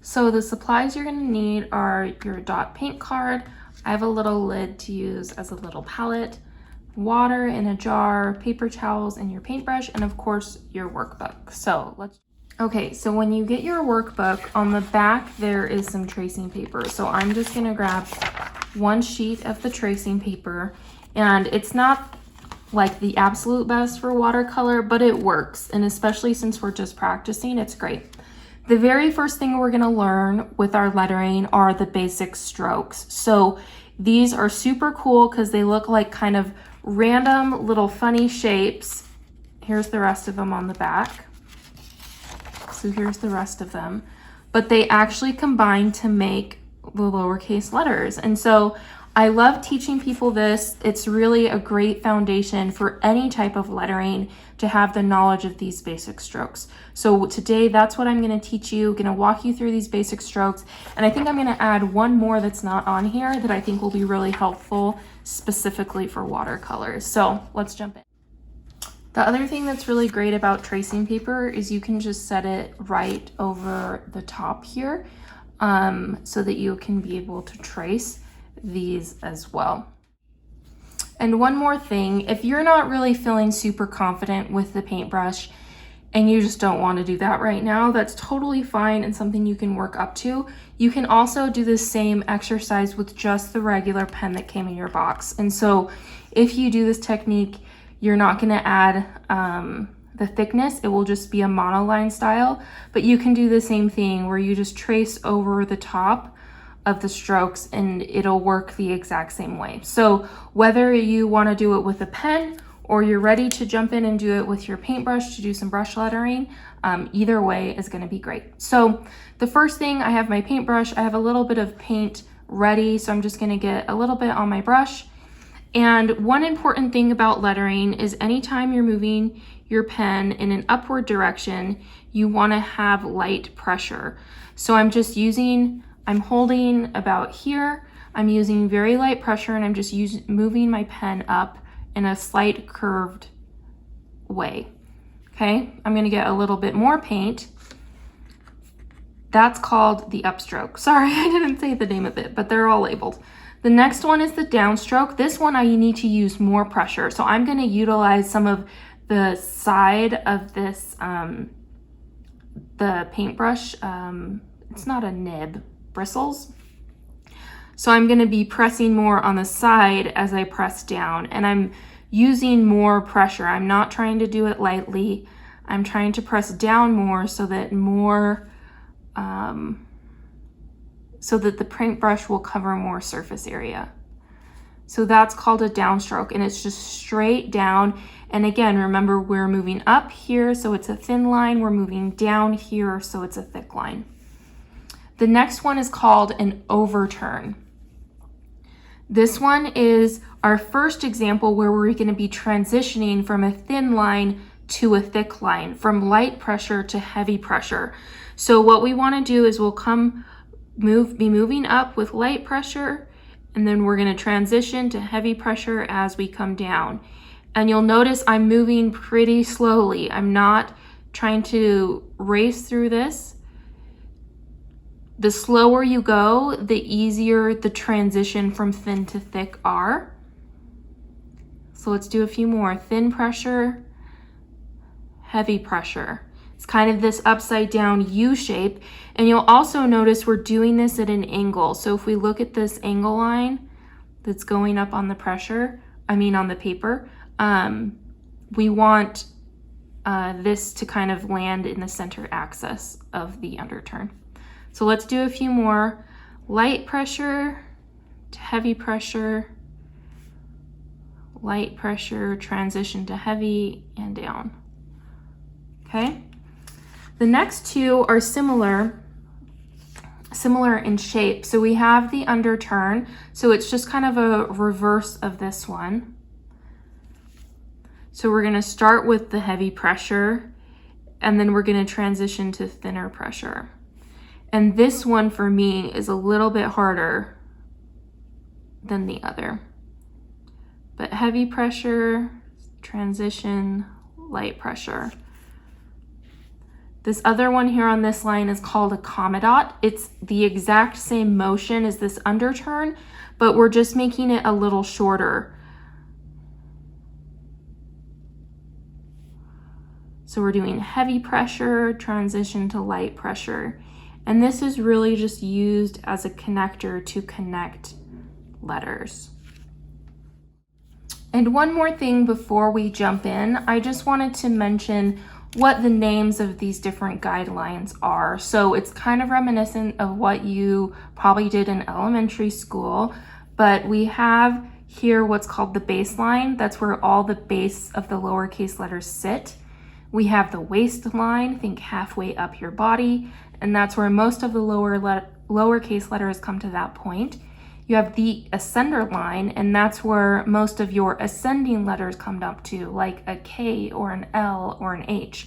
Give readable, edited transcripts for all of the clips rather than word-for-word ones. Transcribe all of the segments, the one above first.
So the supplies you're gonna need are your dot paint card. I have a little lid to use as a little palette, water in a jar, paper towels, and your paintbrush, and of course your workbook. Okay, so when you get your workbook, on the back there is some tracing paper. So I'm just gonna grab one sheet of the tracing paper, and it's not like the absolute best for watercolor, but it works. And especially since we're just practicing, it's great. The very first thing we're gonna learn with our lettering are the basic strokes. So these are super cool because they look like kind of random little funny shapes. Here's the rest of them on the back. So here's the rest of them. But they actually combine to make the lowercase letters. And so I love teaching people this. It's really a great foundation for any type of lettering to have the knowledge of these basic strokes. So today, that's what I'm gonna teach you. Gonna walk you through these basic strokes. And I think I'm gonna add one more that's not on here that I think will be really helpful specifically for watercolors. So let's jump in. The other thing that's really great about tracing paper is you can just set it right over the top here so that you can be able to trace these as well. And one more thing, if you're not really feeling super confident with the paintbrush and you just don't want to do that right now, that's totally fine and something you can work up to. You can also do the same exercise with just the regular pen that came in your box. And so if you do this technique, you're not going to add the thickness. It will just be a monoline style, but you can do the same thing where you just trace over the top of the strokes and it'll work the exact same way. So whether you want to do it with a pen or you're ready to jump in and do it with your paintbrush to do some brush lettering, either way is going to be great. So the first thing, I have my paintbrush. I have a little bit of paint ready, so I'm just going to get a little bit on my brush. And one important thing about lettering is anytime you're moving your pen in an upward direction, you want to have light pressure. So I'm holding about here. I'm using very light pressure and I'm just moving my pen up in a slight curved way. Okay, I'm gonna get a little bit more paint. That's called the upstroke. Sorry, I didn't say the name of it, but they're all labeled. The next one is the downstroke. This one I need to use more pressure. So I'm gonna utilize some of the side of this, the paintbrush. It's not a nib, bristles. So I'm going to be pressing more on the side as I press down, and I'm using more pressure. I'm not trying to do it lightly. I'm trying to press down more so that the paintbrush will cover more surface area. So that's called a downstroke, and it's just straight down. And again, remember, we're moving up here, so it's a thin line. We're moving down here, so it's a thick line. The next one is called an overturn. This one is our first example where we're going to be transitioning from a thin line to a thick line, from light pressure to heavy pressure. So what we want to do is we'll be moving up with light pressure, and then we're going to transition to heavy pressure as we come down. And you'll notice I'm moving pretty slowly. I'm not trying to race through this. The slower you go, the easier the transition from thin to thick are. So let's do a few more. Thin pressure, heavy pressure. It's kind of this upside down U shape. And you'll also notice we're doing this at an angle. So if we look at this angle line that's going up on the on the paper, we want this to kind of land in the center axis of the underturn. So let's do a few more. Light pressure to heavy pressure, light pressure, transition to heavy, and down. Okay. The next two are similar in shape. So we have the underturn. So it's just kind of a reverse of this one. So we're going to start with the heavy pressure, and then we're going to transition to thinner pressure. And this one for me is a little bit harder than the other. But heavy pressure, transition, light pressure. This other one here on this line is called a comma dot. It's the exact same motion as this underturn, but we're just making it a little shorter. So we're doing heavy pressure, transition to light pressure. And this is really just used as a connector to connect letters. And one more thing before we jump in, I just wanted to mention what the names of these different guidelines are. So it's kind of reminiscent of what you probably did in elementary school, but we have here what's called the baseline. That's where all the base of the lowercase letters sit. We have the waistline, think halfway up your body, and that's where most of the lowercase letters come to that point. You have the ascender line, and that's where most of your ascending letters come up to, like a K or an L or an H.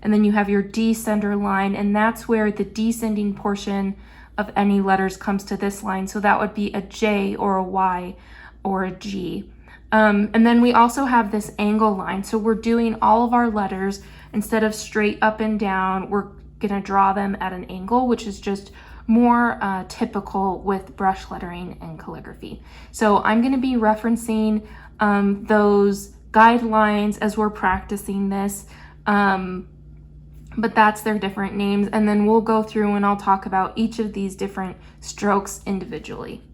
And then you have your descender line, and that's where the descending portion of any letters comes to this line. So that would be a J or a Y or a G. And then we also have this angle line. So we're doing all of our letters, instead of straight up and down, we're gonna draw them at an angle, which is just more typical with brush lettering and calligraphy. So I'm gonna be referencing those guidelines as we're practicing this, but that's their different names. And then we'll go through and I'll talk about each of these different strokes individually.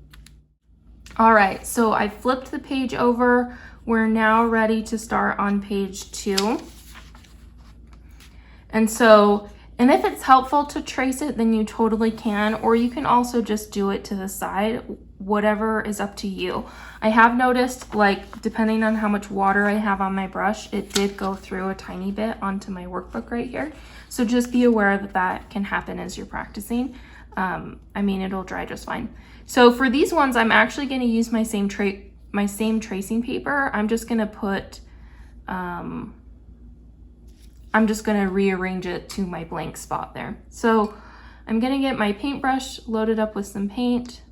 All right, so I flipped the page over. We're now ready to start on page 2. And if it's helpful to trace it, then you totally can, or you can also just do it to the side, whatever is up to you. I have noticed, like, depending on how much water I have on my brush, it did go through a tiny bit onto my workbook right here. So just be aware that that can happen as you're practicing. I mean, it'll dry just fine. So for these ones, I'm actually going to use my same tracing paper. I'm just going to put, I'm just going to rearrange it to my blank spot there. So I'm going to get my paintbrush loaded up with some paint.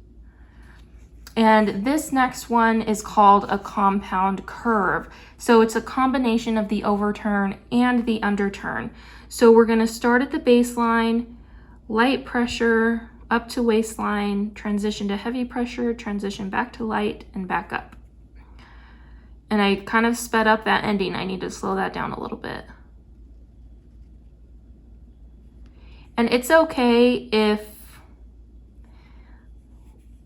And this next one is called a compound curve. So it's a combination of the overturn and the underturn. So we're going to start at the baseline, light pressure, up to waistline, transition to heavy pressure, transition back to light, and back up. And I kind of sped up that ending. I need to slow that down a little bit. And it's okay if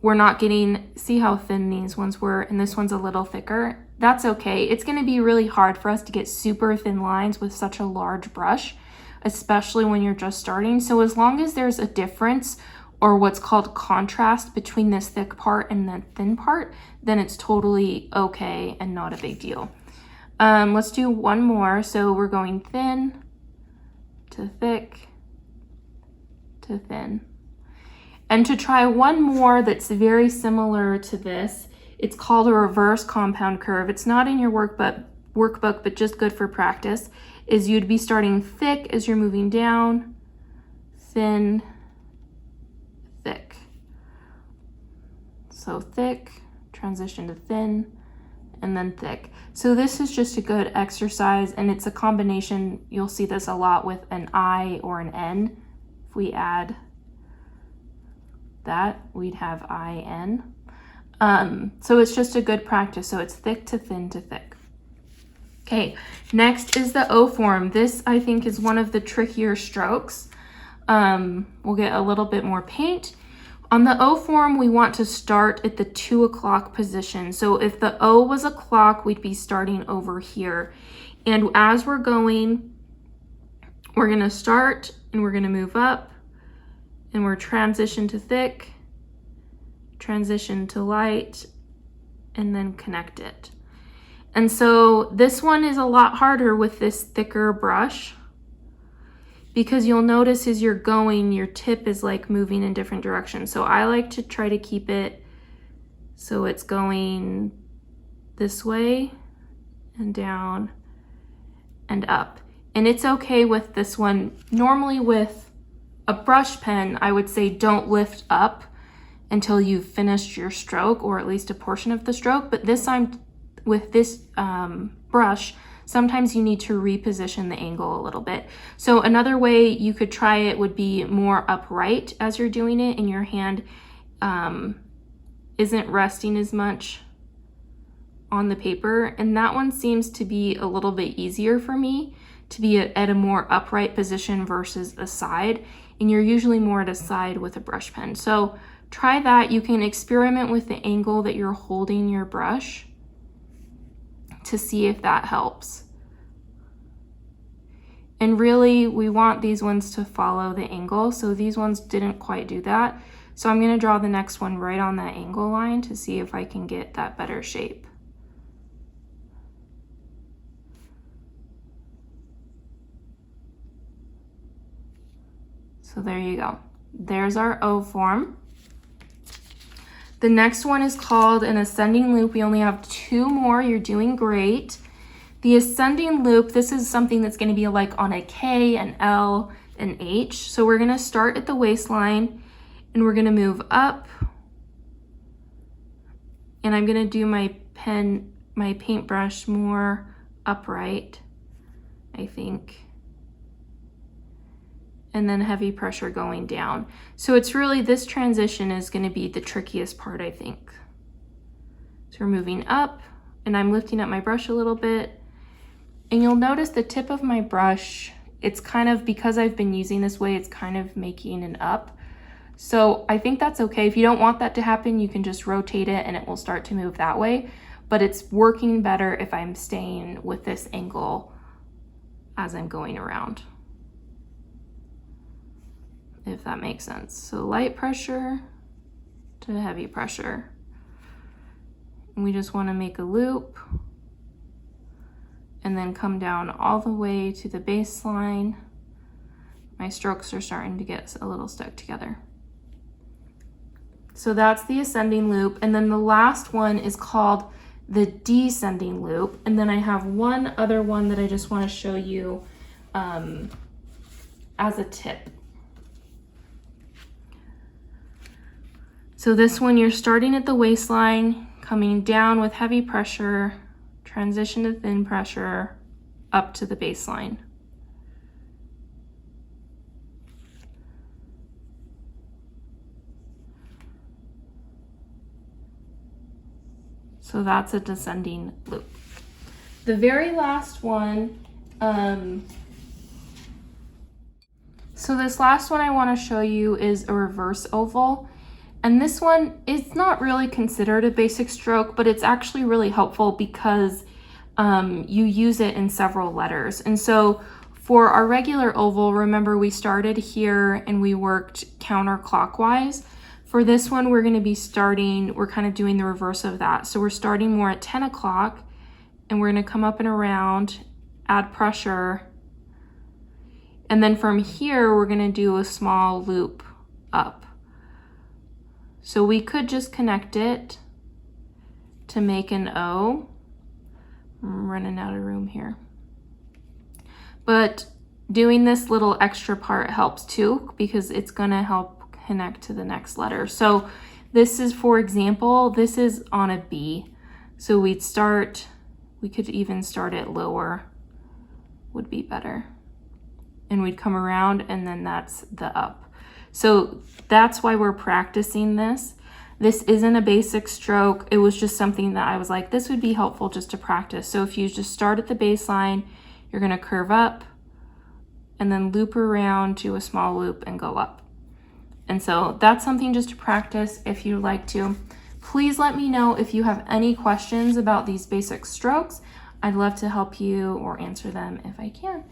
we're not getting, see how thin these ones were, and this one's a little thicker. That's okay. It's going to be really hard for us to get super thin lines with such a large brush, especially when you're just starting. So as long as there's a difference, or what's called contrast, between this thick part and the thin part, then it's totally okay and not a big deal. Let's do one more. So we're going thin to thick to thin. And to try one more that's very similar to this, it's called a reverse compound curve. It's not in your workbook, but just good for practice, is you'd be starting thick as you're moving down, thin, thick. So thick, transition to thin, and then thick. So this is just a good exercise, and it's a combination. You'll see this a lot with an I or an N. If we add that, we'd have IN. So it's just a good practice. So it's thick to thin to thick. Okay, next is the O form. This, I think, is one of the trickier strokes. We'll get a little bit more paint. On the O form, we want to start at the 2 o'clock position. So if the O was a clock, we'd be starting over here. And as we're going, we're gonna start and we're gonna move up, and we're transition to thick, transition to light, and then connect it. And so this one is a lot harder with this thicker brush, because you'll notice as you're going, your tip is like moving in different directions. So I like to try to keep it so it's going this way and down and up. And it's okay with this one. Normally with a brush pen, I would say don't lift up until you've finished your stroke, or at least a portion of the stroke. But this time with this brush, sometimes you need to reposition the angle a little bit. So another way you could try it would be more upright as you're doing it, and your hand isn't resting as much on the paper. And that one seems to be a little bit easier for me to be at a more upright position versus a side. And you're usually more at a side with a brush pen. So try that. You can experiment with the angle that you're holding your brush to see if that helps. And really, we want these ones to follow the angle. So these ones didn't quite do that. So I'm going to draw the next one right on that angle line to see if I can get that better shape. So there you go. There's our O form. The next one is called an ascending loop. We only have 2 more. You're doing great. The ascending loop, this is something that's going to be like on a K, an L, an H. So we're going to start at the waistline and we're going to move up. And I'm going to do my paintbrush more upright, I think. And then heavy pressure going down. So it's really, this transition is going to be the trickiest part, I think. So we're moving up and I'm lifting up my brush a little bit. And you'll notice the tip of my brush, it's kind of, because I've been using this way, it's kind of making an up. So I think that's okay. If you don't want that to happen, you can just rotate it and it will start to move that way. But it's working better if I'm staying with this angle as I'm going around, if that makes sense. So light pressure to heavy pressure. And we just want to make a loop and then come down all the way to the baseline. My strokes are starting to get a little stuck together. So that's the ascending loop. And then the last one is called the descending loop. And then I have one other one that I just want to show you as a tip. So this one, you're starting at the waistline, coming down with heavy pressure, transition to thin pressure, up to the baseline. So that's a descending loop. The very last one, so this last one I want to show you is a reverse oval. And this one is not really considered a basic stroke, but it's actually really helpful because you use it in several letters. And so for our regular oval, remember we started here and we worked counterclockwise. For this one, we're going to be starting, we're kind of doing the reverse of that. So we're starting more at 10 o'clock and we're going to come up and around, add pressure. And then from here, we're going to do a small loop up. So we could just connect it to make an O. I'm running out of room here. But doing this little extra part helps too, because it's going to help connect to the next letter. So this is, for example, this is on a B. So we could even start it lower, would be better. And we'd come around and then that's the up. So that's why we're practicing this. This isn't a basic stroke. It was just something that I was like, this would be helpful just to practice. So if you just start at the baseline, you're going to curve up and then loop around to a small loop and go up. And so that's something just to practice if you'd like to. Please let me know if you have any questions about these basic strokes. I'd love to help you or answer them if I can.